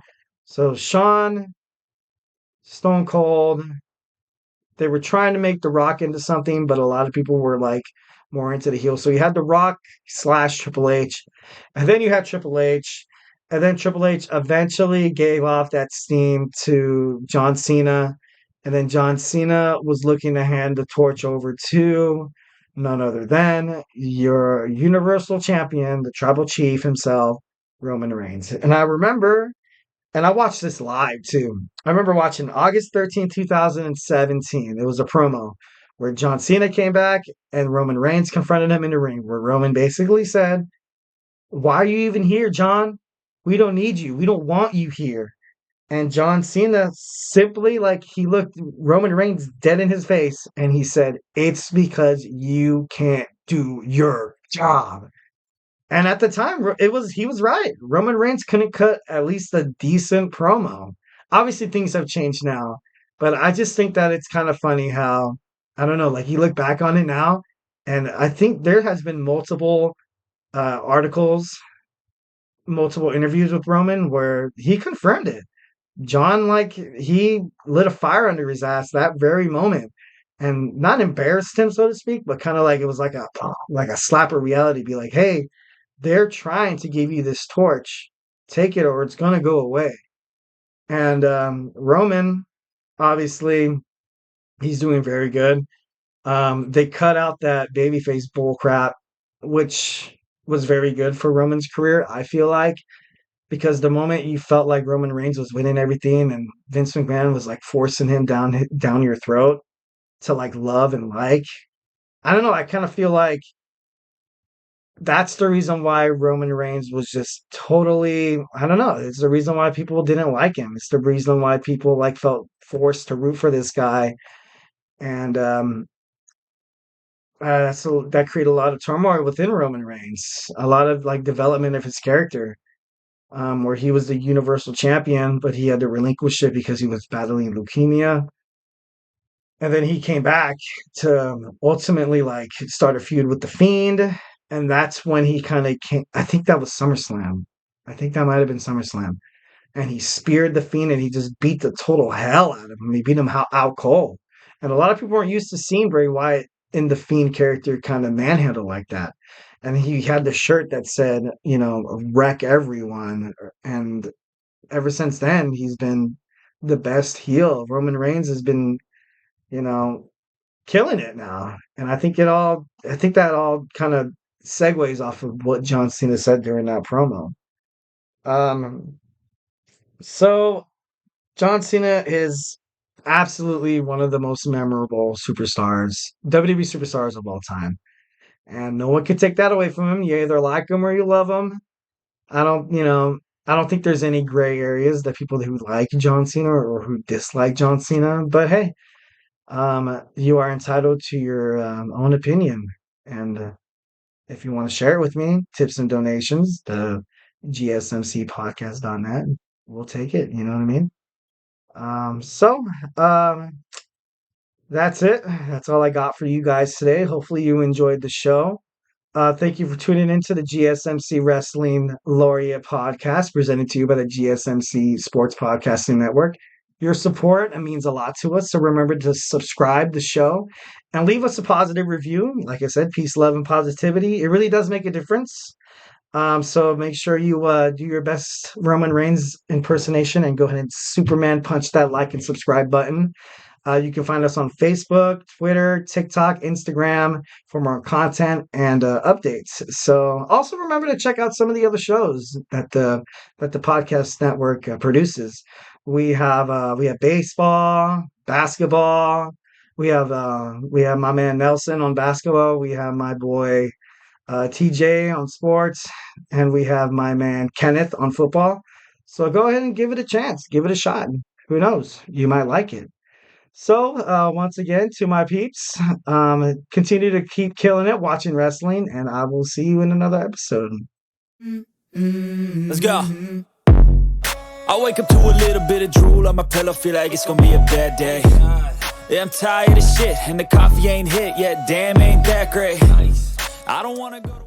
So Shawn, Stone Cold, they were trying to make The Rock into something, but a lot of people were like more into the heel. So you had The Rock / Triple H, and then you had Triple H, and then Triple H eventually gave off that steam to John Cena, and then John Cena was looking to hand the torch over to none other than your Universal Champion, the Tribal Chief himself, Roman Reigns. And I watched this live too. I remember watching August 13th, 2017. It was a promo where John Cena came back and Roman Reigns confronted him in the ring, where Roman basically said, "Why are you even here, John? We don't need you. We don't want you here." And John Cena simply, like, he looked Roman Reigns dead in his face and he said, "It's because you can't do your job." And at the time, he was right. Roman Reigns couldn't cut at least a decent promo. Obviously, things have changed now, but I just think that it's kind of funny how, I don't know, like you look back on it now, and I think there has been multiple articles, multiple interviews with Roman where he confirmed it. John, like, he lit a fire under his ass that very moment, and not embarrassed him, so to speak, but kind of like it was like a slap of reality. Be like, hey, they're trying to give you this torch. Take it or it's going to go away. And Roman, obviously, he's doing very good. They cut out that babyface bullcrap, which was very good for Roman's career, I feel like, because the moment you felt like Roman Reigns was winning everything and Vince McMahon was like forcing him down your throat to like love and like, I don't know, I kind of feel like that's the reason why Roman Reigns was just totally, I don't know. It's the reason why people didn't like him. It's the reason why people like felt forced to root for this guy. And so that created a lot of turmoil within Roman Reigns, a lot of like development of his character, where he was the Universal Champion, but he had to relinquish it because he was battling leukemia. And then he came back to ultimately like start a feud with The Fiend. And that's when he kind of came. I think that was SummerSlam. I think that might have been SummerSlam. And he speared The Fiend and he just beat the total hell out of him. He beat him out cold. And a lot of people weren't used to seeing Bray Wyatt in the Fiend character kind of manhandle like that. And he had the shirt that said, wreck everyone. And ever since then, he's been the best heel. Roman Reigns has been, you know, killing it now. And I think that all kind of segues off of what John Cena said during that promo. Um, so John Cena is absolutely one of the most memorable superstars, WWE superstars of all time. And no one can take that away from him. You either like him or you love him. I don't, you know, I don't think there's any gray areas that people who like John Cena or who dislike John Cena. But hey, you are entitled to your own opinion. And if you want to share it with me, tips and donations, the GSMCpodcast.net, we'll take it. You know what I mean? So that's it. That's all I got for you guys today. Hopefully you enjoyed the show. Thank you for tuning into the GSMC Wrestling Laureate Podcast, presented to you by the GSMC Sports Podcasting Network. Your support means a lot to us, so remember to subscribe to the show and leave us a positive review. Like I said, peace, love, and positivity. It really does make a difference. So make sure you do your best Roman Reigns impersonation and go ahead and Superman punch that like and subscribe button. You can find us on Facebook, Twitter, TikTok, Instagram for more content and updates. So also remember to check out some of the other shows that the podcast network produces. We have baseball, basketball. We have my man Nelson on basketball. We have my boy TJ on sports, and we have my man Kenneth on football. So go ahead and give it a chance, give it a shot. Who knows? You might like it. So, once again, to my peeps, continue to keep killing it, watching wrestling, and I will see you in another episode. Let's go. I wake up to a little bit of drool on my pillow, feel like it's gonna be a bad day. Yeah, I'm tired of shit, and the coffee ain't hit yet, damn, ain't that great. I don't wanna go to